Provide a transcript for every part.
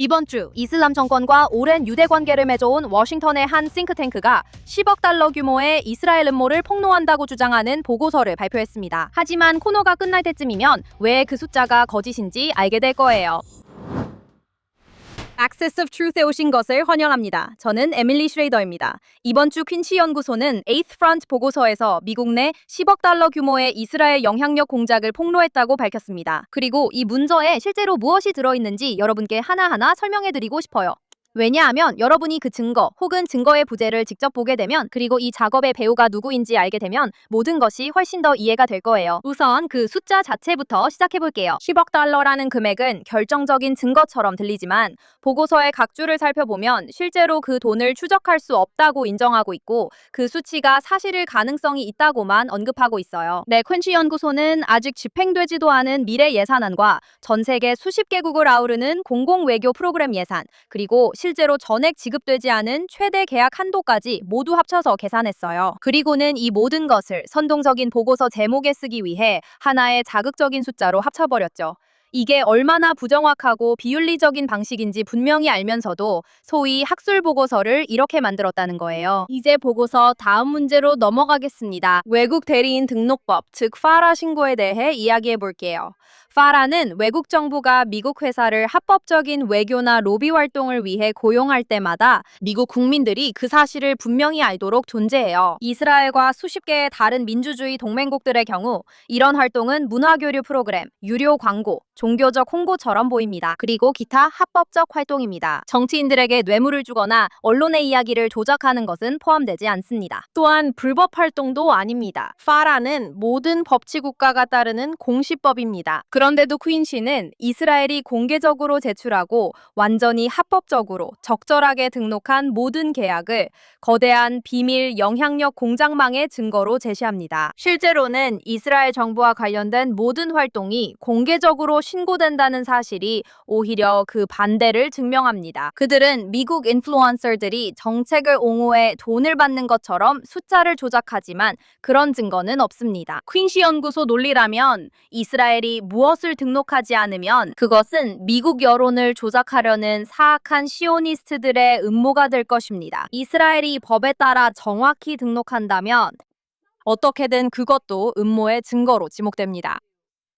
이번 주 이슬람 정권과 오랜 유대 관계를 맺어온 워싱턴의 한 싱크탱크가 10억 달러 규모의 이스라엘 음모를 폭로한다고 주장하는 보고서를 발표했습니다. 하지만 코너가 끝날 때쯤이면 왜 그 숫자가 거짓인지 알게 될 거예요. Access of Truth에 오신 것을 환영합니다. 저는 에밀리 슈레이더입니다. 이번 주 퀸시 연구소는 8th Front 보고서에서 미국 내 10억 달러 규모의 이스라엘 영향력 공작을 폭로했다고 밝혔습니다. 그리고 이 문서에 실제로 무엇이 들어있는지 여러분께 하나하나 설명해드리고 싶어요. 왜냐하면 여러분이 그 증거 혹은 증거의 부재를 직접 보게 되면 그리고 이 작업의 배우가 누구인지 알게 되면 모든 것이 훨씬 더 이해가 될 거예요. 우선 그 숫자 자체부터 시작해볼게요. 10억 달러라는 금액은 결정적인 증거처럼 들리지만 보고서의 각 줄을 살펴보면 실제로 그 돈을 추적할 수 없다고 인정하고 있고 그 수치가 사실일 가능성이 있다고만 언급하고 있어요. 퀸시 연구소는 아직 집행되지도 않은 미래 예산안과 전 세계 수십 개국을 아우르는 공공 외교 프로그램 예산 그리고 실제로 전액 지급되지 않은 최대 계약 한도까지 모두 합쳐서 계산했어요. 그리고는 이 모든 것을 선동적인 보고서 제목에 쓰기 위해 하나의 자극적인 숫자로 합쳐버렸죠. 이게 얼마나 부정확하고 비윤리적인 방식인지 분명히 알면서도 소위 학술 보고서를 이렇게 만들었다는 거예요. 이제 보고서 다음 문제로 넘어가겠습니다. 외국 대리인 등록법, 즉 파라 신고에 대해 이야기해 볼게요. 파라는 외국 정부가 미국 회사를 합법적인 외교나 로비 활동을 위해 고용할 때마다 미국 국민들이 그 사실을 분명히 알도록 존재해요. 이스라엘과 수십 개의 다른 민주주의 동맹국들의 경우 이런 활동은 문화교류 프로그램, 유료 광고, 종교적 홍보처럼 보입니다. 그리고 기타 합법적 활동입니다. 정치인들에게 뇌물을 주거나 언론의 이야기를 조작하는 것은 포함되지 않습니다. 또한 불법 활동도 아닙니다. 파라는 모든 법치 국가가 따르는 공시법입니다. 그런데도 퀸시는 이스라엘이 공개적으로 제출하고 완전히 합법적으로 적절하게 등록한 모든 계약을 거대한 비밀 영향력 공작망의 증거로 제시합니다. 실제로는 이스라엘 정부와 관련된 모든 활동이 공개적으로 신고된다는 사실이 오히려 그 반대를 증명합니다. 그들은 미국 인플루언서들이 정책을 옹호해 돈을 받는 것처럼 숫자를 조작하지만 그런 증거는 없습니다. 퀸시 연구소 논리라면 이스라엘이 무엇을 등록하지 않으면 그것은 미국 여론을 조작하려는 사악한 시오니스트들의 음모가 될 것입니다. 이스라엘이 법에 따라 정확히 등록한다면 어떻게든 그것도 음모의 증거로 지목됩니다.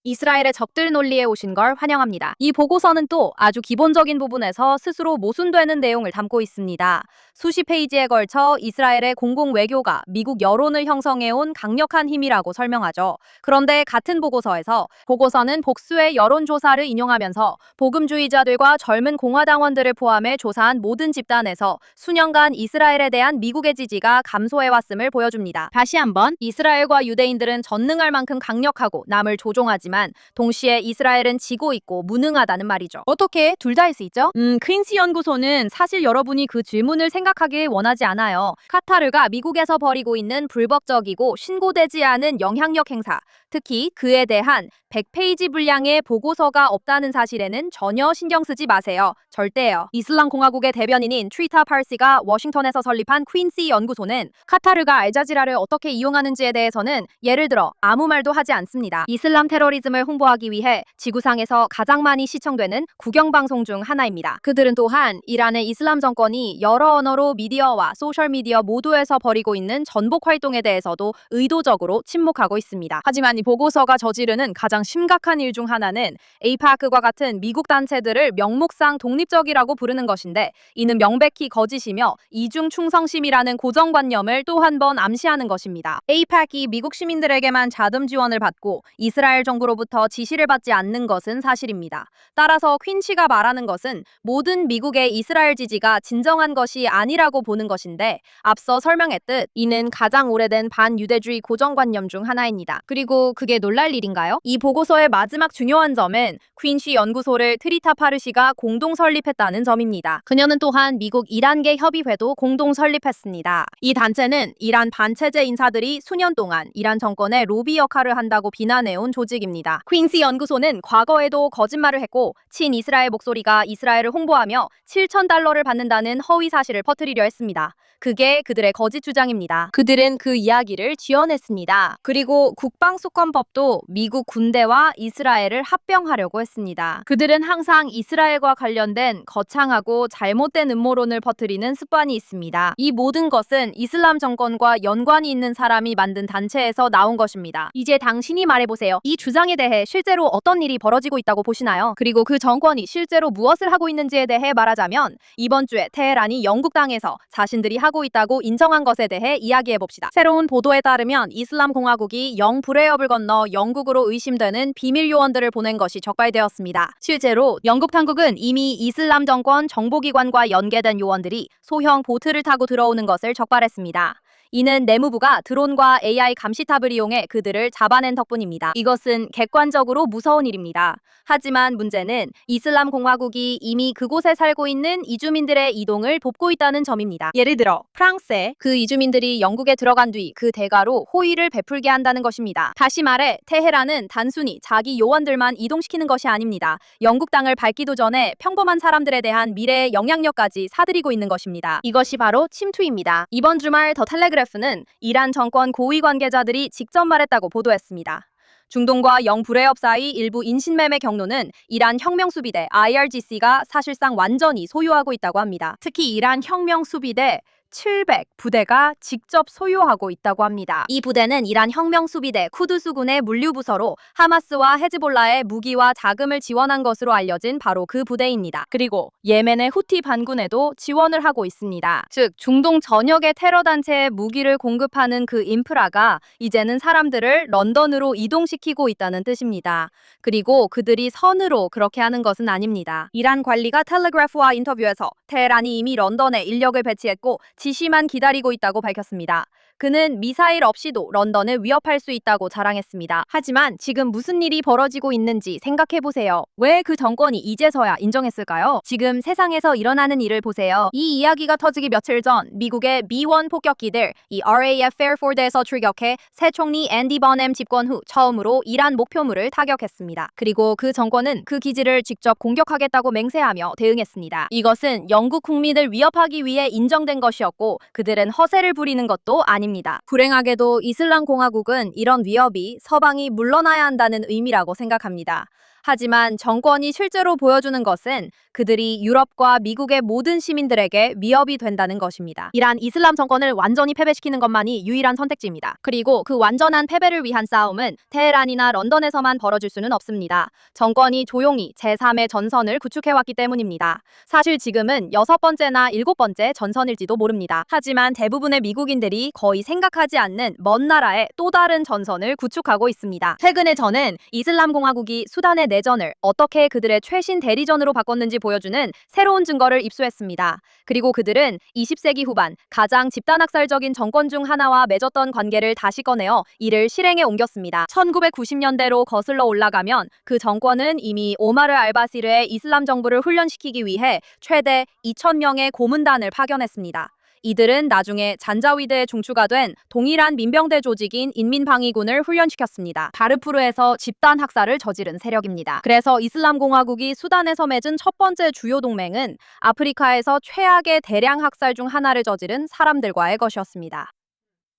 이스라엘의 적들 논리에 오신 걸 환영합니다. 이 보고서는 또 아주 기본적인 부분에서 스스로 모순되는 내용을 담고 있습니다. 수십 페이지에 걸쳐 이스라엘의 공공 외교가 미국 여론을 형성해온 강력한 힘이라고 설명하죠. 그런데 같은 보고서는 복수의 여론조사를 인용하면서 복음주의자들과 젊은 공화당원들을 포함해 조사한 모든 집단에서 수년간 이스라엘에 대한 미국의 지지가 감소해왔음을 보여줍니다. 다시 한번 이스라엘과 유대인들은 전능할 만큼 강력하고 남을 조종하지만 동시에 이스라엘은 지고 있고 무능하다는 말이죠. 어떻게 둘 다일 수 있죠? 퀸시 연구소는 사실 여러분이 그 질문을 생각하길 원하지 않아요. 카타르가 미국에서 벌이고 있는 불법적이고 신고되지 않은 영향력 행사, 특히 그에 대한 100페이지 분량의 보고서가 없다는 사실에는 전혀 신경 쓰지 마세요. 절대요. 이슬람 공화국의 대변인인 트리타 파르시가 워싱턴에서 설립한 퀸시 연구소는 카타르가 알자지라를 어떻게 이용하는지에 대해서는 예를 들어 아무 말도 하지 않습니다. 이슬람 테러리즘을 홍보하기 위해 지구상에서 가장 많이 시청되는 국영방송 중 하나입니다. 그들은 또한 이란의 이슬람 정권이 여러 언어로 미디어와 소셜미디어 모두에서 벌이고 있는 전복 활동에 대해서도 의도적으로 침묵하고 있습니다. 하지만 이 보고서가 저지르는 가장 심각한 일 중 하나는 에이파크과 같은 미국 단체들을 명목상 독립적이라고 부르는 것인데 이는 명백히 거짓이며 이중 충성심이라는 고정관념을 또 한 번 암시하는 것입니다. 에이팍이 미국 시민들에게만 자금 지원을 받고 이스라엘 정부로부터 지시를 받지 않는 것은 사실입니다. 따라서 퀸시가 말하는 것은 모든 미국의 이스라엘 지지가 진정한 것이 아니라고 보는 것인데 앞서 설명했듯 이는 가장 오래된 반유대주의 고정관념 중 하나입니다. 그리고 그게 놀랄 일인가요? 이 보고서의 마지막 중요한 점은 퀸시 연구소를 트리타 파르시가 공동 설립했다는 점입니다. 그녀는 또한 미국 이란계 협의회도 공동 설립했습니다. 이 단체는 이란 반체제 인사들이 수년 동안 이란 정권의 로비 역할을 한다고 비난해온 조직입니다. 퀸시 연구소는 과거에도 거짓말을 했고 친이스라엘 목소리가 이스라엘을 홍보하며 7,000달러를 받는다는 허위 사실을 퍼뜨리려 했습니다. 그게 그들의 거짓 주장입니다. 그들은 그 이야기를 지어냈습니다. 그리고 국방 속 특권법도 미국 군대와 이스라엘을 합병하려고 했습니다. 그들은 항상 이스라엘과 관련된 거창하고 잘못된 음모론을 퍼뜨리는 습관이 있습니다. 이 모든 것은 이슬람 정권과 연관이 있는 사람이 만든 단체에서 나온 것입니다. 이제 당신이 말해보세요. 이 주장에 대해 실제로 어떤 일이 벌어지고 있다고 보시나요? 그리고 그 정권이 실제로 무엇을 하고 있는지에 대해 말하자면 이번 주에 테헤란이 영국 땅에서 자신들이 하고 있다고 인정한 것에 대해 이야기해봅시다. 새로운 보도에 따르면 이슬람 공화국이 영불해협을 건너 영국으로 의심되는 비밀 요원들을 보낸 것이 적발되었습니다. 실제로 영국 당국은 이미 이슬람 정권 정보기관과 연계된 요원들이 소형 보트를 타고 들어오는 것을 적발했습니다. 이는 내무부가 드론과 AI 감시탑을 이용해 그들을 잡아낸 덕분입니다. 이것은 객관적으로 무서운 일입니다. 하지만 문제는 이슬람 공화국이 이미 그곳에 살고 있는 이주민들의 이동을 돕고 있다는 점입니다. 예를 들어 프랑스에 그 이주민들이 영국에 들어간 뒤 그 대가로 호의를 베풀게 한다는 것입니다. 다시 말해 테헤란은 단순히 자기 요원들만 이동시키는 것이 아닙니다. 영국 땅을 밟기도 전에 평범한 사람들에 대한 미래의 영향력까지 사들이고 있는 것입니다. 이것이 바로 침투입니다. 이번 주말 더 텔레그래프는 이란 정권 고위 관계자들이 직접 말했다고 보도했습니다. 중동과 영불해협 사이 일부 인신매매 경로는 이란 혁명수비대 IRGC가 사실상 완전히 소유하고 있다고 합니다. 특히 이란 혁명수비대 700 부대가 직접 소유하고 있다고 합니다. 이 부대는 이란 혁명수비대 쿠두스군의 물류부서로 하마스와 헤즈볼라의 무기와 자금을 지원한 것으로 알려진 바로 그 부대입니다. 그리고 예멘의 후티 반군에도 지원을 하고 있습니다. 즉 중동 전역의 테러단체에 무기를 공급하는 그 인프라가 이제는 사람들을 런던으로 이동시키고 있다는 뜻입니다. 그리고 그들이 선으로 그렇게 하는 것은 아닙니다. 이란 관리가 텔레그래프와 인터뷰에서 테헤란이 이미 런던에 인력을 배치했고 지시만 기다리고 있다고 밝혔습니다. 그는 미사일 없이도 런던을 위협할 수 있다고 자랑했습니다. 하지만 지금 무슨 일이 벌어지고 있는지 생각해보세요. 왜 그 정권이 이제서야 인정했을까요? 지금 세상에서 일어나는 일을 보세요. 이 이야기가 터지기 며칠 전 미국의 B-1 폭격기들 이 RAF 페어포드에서 출격해 새 총리 앤디 버넴 집권 후 처음으로 이란 목표물을 타격했습니다. 그리고 그 정권은 그 기지를 직접 공격하겠다고 맹세하며 대응했습니다. 이것은 영국 국민을 위협하기 위해 인정된 것이었고 그들은 허세를 부리는 것도 아닙니다. 불행하게도 이슬람 공화국은 이런 위협이 서방이 물러나야 한다는 의미라고 생각합니다. 하지만 정권이 실제로 보여주는 것은 그들이 유럽과 미국의 모든 시민들에게 위협이 된다는 것입니다. 이란 이슬람 정권을 완전히 패배시키는 것만이 유일한 선택지입니다. 그리고 그 완전한 패배를 위한 싸움은 테헤란이나 런던에서만 벌어질 수는 없습니다. 정권이 조용히 제3의 전선을 구축해왔기 때문입니다. 사실 지금은 6번째나 7번째 전선일지도 모릅니다. 하지만 대부분의 미국인들이 거의 생각하지 않는 먼 나라에 또 다른 전선을 구축하고 있습니다. 최근에 저는 이슬람 공화국이 수단의 내전을 어떻게 그들의 최신 대리전으로 바꿨는지 보여주는 새로운 증거를 입수했습니다. 그리고 그들은 20세기 후반 가장 집단학살적인 정권 중 하나와 맺었던 관계를 다시 꺼내어 이를 실행에 옮겼습니다. 1990년대로 거슬러 올라가면 그 정권은 이미 오마르 알바시르의 이슬람 정부를 훈련시키기 위해 최대 2,000명의 고문단을 파견했습니다. 이들은 나중에 잔자위드에 중추가 된 동일한 민병대 조직인 인민방위군을 훈련시켰습니다. 다르푸르에서 집단 학살을 저지른 세력입니다. 그래서 이슬람 공화국이 수단에서 맺은 첫 번째 주요 동맹은 아프리카에서 최악의 대량 학살 중 하나를 저지른 사람들과의 것이었습니다.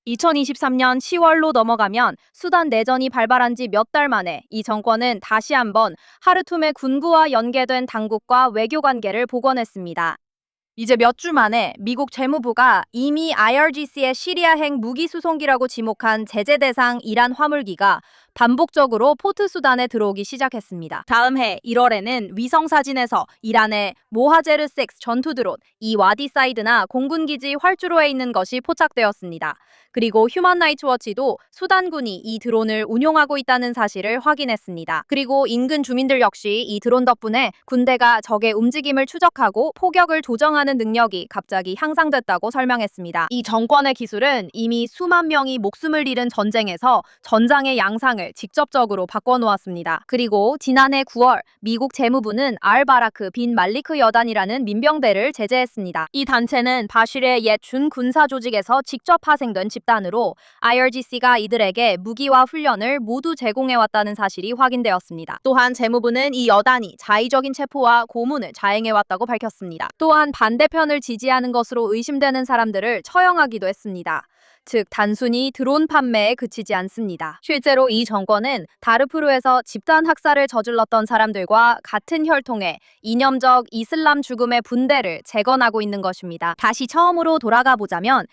2023년 10월로 넘어가면 수단 내전이 발발한 지 몇 달 만에 이 정권은 다시 한번 하르툼의 군부와 연계된 당국과 외교 관계를 복원했습니다. 이제 몇 주 만에 미국 재무부가 이미 IRGC의 시리아행 무기 수송기라고 지목한 제재 대상 이란 화물기가 반복적으로 포트 수단에 들어오기 시작했습니다. 다음 해 1월에는 위성사진에서 이란의 모하제르6 전투 드론 이 와디사이드나 공군기지 활주로에 있는 것이 포착되었습니다. 그리고 휴먼 라이츠 워치도 수단군이 이 드론을 운용하고 있다는 사실을 확인했습니다. 그리고 인근 주민들 역시 이 드론 덕분에 군대가 적의 움직임을 추적하고 포격을 조정하는 능력이 갑자기 향상됐다고 설명했습니다. 이 정권의 기술은 이미 수만 명이 목숨을 잃은 전쟁에서 전장의 양상을 직접적으로 바꿔놓았습니다. 그리고 지난해 9월 미국 재무부는 알바라크 빈 말리크 여단이라는 민병대를 제재했습니다. 이 단체는 바실의 옛 준군사 조직에서 직접 파생된 집단으로 IRGC가 이들에게 무기와 훈련을 모두 제공해왔다는 사실이 확인되었습니다. 또한 재무부는 이 여단이 자의적인 체포와 고문을 자행해왔다고 밝혔습니다. 또한 반대편을 지지하는 것으로 의심되는 사람들을 처형하기도 했습니다. 즉 단순히 드론 판매에 그치지 않습니다. 실제로 이 정권은 다르푸르에서 집단 학살을 저질렀던 사람들과 같은 혈통의 이념적 이슬람 죽음의 분대를 재건하고 있는 것입니다. 다시 처음으로 돌아가 보자면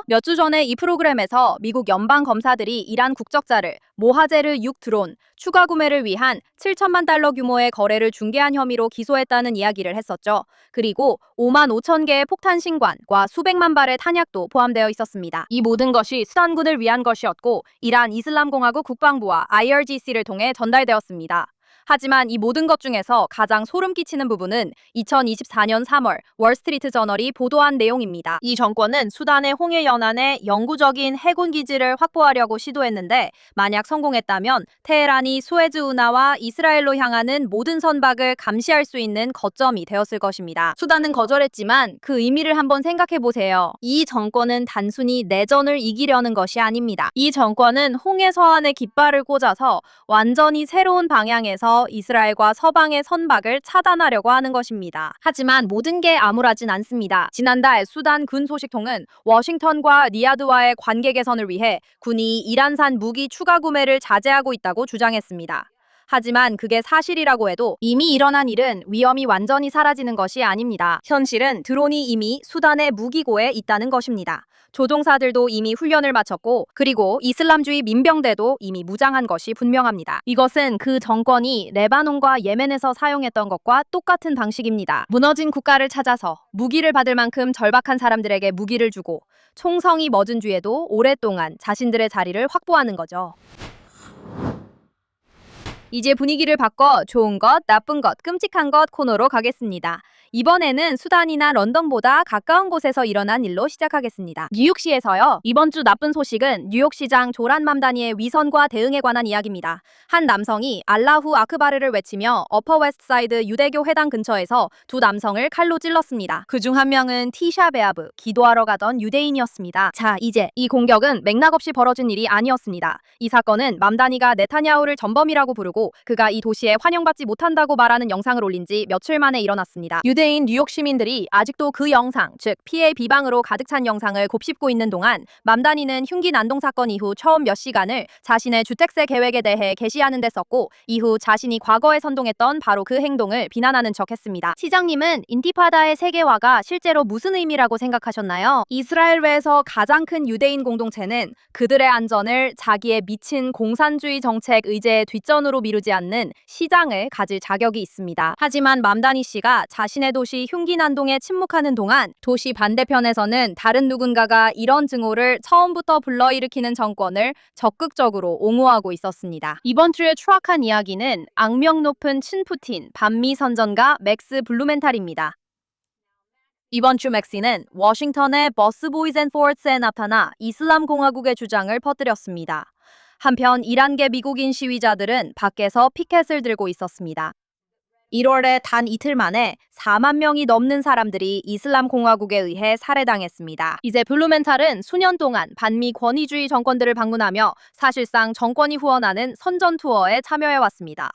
몇 주 전에 이 프로그램에서 미국 연방 검사들이 이란 국적자를 모하제르 6 드론 추가 구매를 위한 7천만 달러 규모의 거래를 중개한 혐의로 기소했다는 이야기를 했었죠. 그리고 5만 5천 개의 폭탄 신관과 수백만 발의 탄약도 포함되어 있었습니다. 이 모든 것이 수단군을 위한 것이었고 이란 이슬람공화국 국방부와 IRGC를 통해 전달되었습니다. 하지만 이 모든 것 중에서 가장 소름 끼치는 부분은 2024년 3월 월스트리트 저널이 보도한 내용입니다. 이 정권은 수단의 홍해 연안에 영구적인 해군 기지를 확보하려고 시도했는데 만약 성공했다면 테헤란이 수에즈 운하와 이스라엘로 향하는 모든 선박을 감시할 수 있는 거점이 되었을 것입니다. 수단은 거절했지만 그 의미를 한번 생각해 보세요. 이 정권은 단순히 내전을 이기려는 것이 아닙니다. 이 정권은 홍해 서안에 깃발을 꽂아서 완전히 새로운 방향에서 이스라엘과 서방의 선박을 차단하려고 하는 것입니다. 하지만 모든 게 암울하진 않습니다. 지난달 수단 군 소식통은 워싱턴과 리야드와의 관계 개선을 위해 군이 이란산 무기 추가 구매를 자제하고 있다고 주장했습니다. 하지만 그게 사실이라고 해도 이미 일어난 일은 위험이 완전히 사라지는 것이 아닙니다. 현실은 드론이 이미 수단의 무기고에 있다는 것입니다. 조종사들도 이미 훈련을 마쳤고 그리고 이슬람주의 민병대도 이미 무장한 것이 분명합니다. 이것은 그 정권이 레바논과 예멘에서 사용했던 것과 똑같은 방식입니다. 무너진 국가를 찾아서 무기를 받을 만큼 절박한 사람들에게 무기를 주고 총성이 멎은 뒤에도 오랫동안 자신들의 자리를 확보하는 거죠. 이제 분위기를 바꿔 좋은 것, 나쁜 것, 끔찍한 것 코너로 가겠습니다. 이번에는 수단이나 런던보다 가까운 곳에서 일어난 일로 시작하겠습니다. 뉴욕시에서요. 이번 주 나쁜 소식은 뉴욕시장 조란 맘다니의 위선과 대응에 관한 이야기입니다. 한 남성이 알라후 아크바르를 외치며 어퍼 웨스트사이드 유대교 회당 근처에서 두 남성을 칼로 찔렀습니다. 그중 한 명은 티샤 베아브, 기도하러 가던 유대인이었습니다. 자, 이제 이 공격은 맥락 없이 벌어진 일이 아니었습니다. 이 사건은 맘다니가 네타냐후를 전범이라고 부르고 그가 이 도시에 환영받지 못한다고 말하는 영상을 올린 지 며칠 만에 일어났습니다. 유대인 뉴욕 시민들이 아직도 그 영상, 즉 피해 비방으로 가득 찬 영상을 곱씹고 있는 동안 맘다니는 흉기 난동 사건 이후 처음 몇 시간을 자신의 주택세 계획에 대해 게시하는 데 썼고 이후 자신이 과거에 선동했던 바로 그 행동을 비난하는 척 했습니다. 시장님은 인티파다의 세계화가 실제로 무슨 의미라고 생각하셨나요? 이스라엘 외에서 가장 큰 유대인 공동체는 그들의 안전을 자기의 미친 공산주의 정책 의제의 뒷전으로 미루지 않는 시장을 가질 자격이 있습니다. 하지만 맘다니 씨가 자신의 도시 흉기 난동에 침묵하는 동안 도시 반대편에서는 다른 누군가가 이런 증오를 처음부터 불러일으키는 정권을 적극적으로 옹호하고 있었습니다. 이번 주에 추락한 이야기는 악명 높은 친푸틴 반미 선전가 맥스 블루멘탈입니다. 이번 주 맥시는 워싱턴의 버스보이즈 앤 포르츠에 나타나 이슬람 공화국의 주장을 퍼뜨렸습니다. 한편 이란계 미국인 시위자들은 밖에서 피켓을 들고 있었습니다. 1월에 단 이틀 만에 4만 명이 넘는 사람들이 이슬람 공화국에 의해 살해당했습니다. 이제 블루멘탈은 수년 동안 반미 권위주의 정권들을 방문하며 사실상 정권이 후원하는 선전 투어에 참여해왔습니다.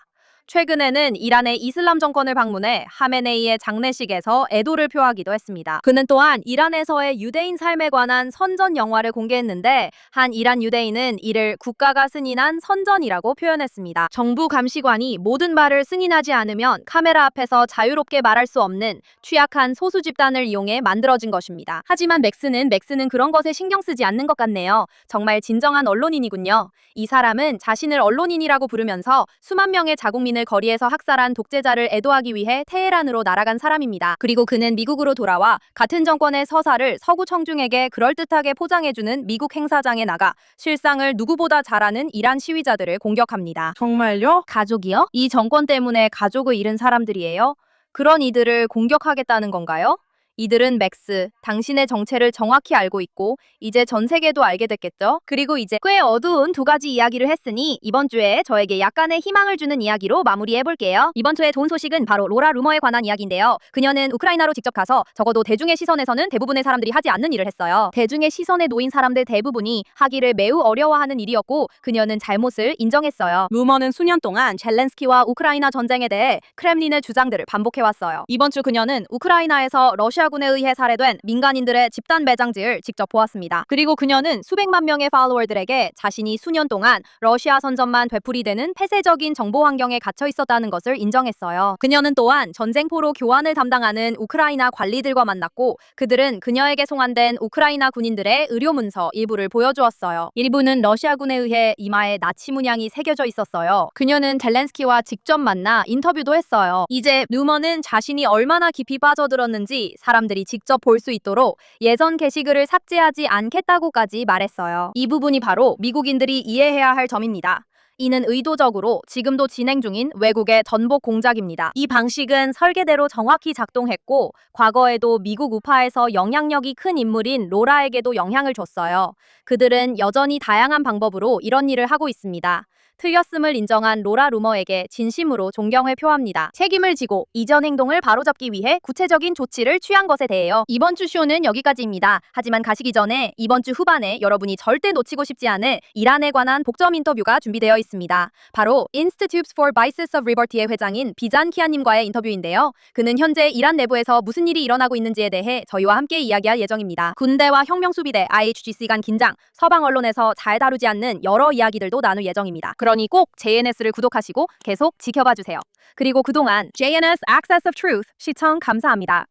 최근에는 이란의 이슬람 정권을 방문해 하메네이의 장례식에서 애도를 표하기도 했습니다. 그는 또한 이란에서의 유대인 삶에 관한 선전 영화를 공개했는데 한 이란 유대인은 이를 국가가 승인한 선전이라고 표현했습니다. 정부 감시관이 모든 말을 승인하지 않으면 카메라 앞에서 자유롭게 말할 수 없는 취약한 소수 집단을 이용해 만들어진 것입니다. 하지만 맥스는 그런 것에 신경 쓰지 않는 것 같네요. 정말 진정한 언론인이군요. 이 사람은 자신을 언론인이라고 부르면서 수만 명의 자국민을 거리에서 학살한 독재자를 애도하기 위해 테헤란으로 날아간 사람입니다. 그리고 그는 미국으로 돌아와 같은 정권의 서사를 서구 청중에게 그럴듯하게 포장해주는 미국 행사장에 나가 실상을 누구보다 잘 아는 이란 시위자들을 공격합니다. 정말요? 가족이요? 이 정권 때문에 가족을 잃은 사람들이에요? 그런 이들을 공격하겠다는 건가요? 이들은 맥스, 당신의 정체를 정확히 알고 있고 이제 전 세계도 알게 됐겠죠? 그리고 이제 꽤 어두운 두 가지 이야기를 했으니 이번 주에 저에게 약간의 희망을 주는 이야기로 마무리해볼게요. 이번 주의 좋은 소식은 바로 로라 루머에 관한 이야기인데요. 그녀는 우크라이나로 직접 가서 적어도 대중의 시선에서는 대부분의 사람들이 하지 않는 일을 했어요. 대중의 시선에 놓인 사람들 대부분이 하기를 매우 어려워하는 일이었고 그녀는 잘못을 인정했어요. 루머는 수년 동안 젤렌스키와 우크라이나 전쟁에 대해 크렘린의 주장들을 반복해왔어요. 이번 주 그녀는 우크라이나에서 러시아 러시아군에 의해 살해된 민간인들의 집단 매장지를 직접 보았습니다. 그리고 그녀는 수백만 명의 팔로워들에게 자신이 수년 동안 러시아 선전만 되풀이되는 폐쇄적인 정보 환경에 갇혀 있었다는 것을 인정했어요. 그녀는 또한 전쟁포로 교환을 담당하는 우크라이나 관리들과 만났고 그들은 그녀에게 송환된 우크라이나 군인들의 의료 문서 일부를 보여주었어요. 일부는 러시아군에 의해 이마에 나치 문양이 새겨져 있었어요. 그녀는 젤렌스키와 직접 만나 인터뷰도 했어요. 이제 루머는 자신이 얼마나 깊이 빠져들었는지 사람들이 직접 볼 수 있도록 예전 게시글을 삭제하지 않겠다고까지 말했어요. 이 부분이 바로 미국인들이 이해해야 할 점입니다. 이는 의도적으로 지금도 진행 중인 외국의 전복 공작입니다. 이 방식은 설계대로 정확히 작동했고 과거에도 미국 우파에서 영향력이 큰 인물인 로라에게도 영향을 줬어요. 그들은 여전히 다양한 방법으로 이런 일을 하고 있습니다. 틀렸음을 인정한 로라 루머에게 진심으로 존경을 표합니다. 책임을 지고 이전 행동을 바로잡기 위해 구체적인 조치를 취한 것에 대해요. 이번 주 쇼는 여기까지입니다. 하지만 가시기 전에 이번 주 후반에 여러분이 절대 놓치고 싶지 않을 이란에 관한 복점 인터뷰가 준비되어 있습니다. 바로 Institute for Biases of Liberty의 회장인 비잔 키아님과의 인터뷰인데요. 그는 현재 이란 내부에서 무슨 일이 일어나고 있는지에 대해 저희와 함께 이야기할 예정입니다. 군대와 혁명수비대 IHGC 간 긴장, 서방 언론에서 잘 다루지 않는 여러 이야기들도 나눌 예정입니다. 그러니 꼭 JNS를 구독하시고 계속 지켜봐 주세요. 그리고 그동안 JNS Access of Truth 시청 감사합니다.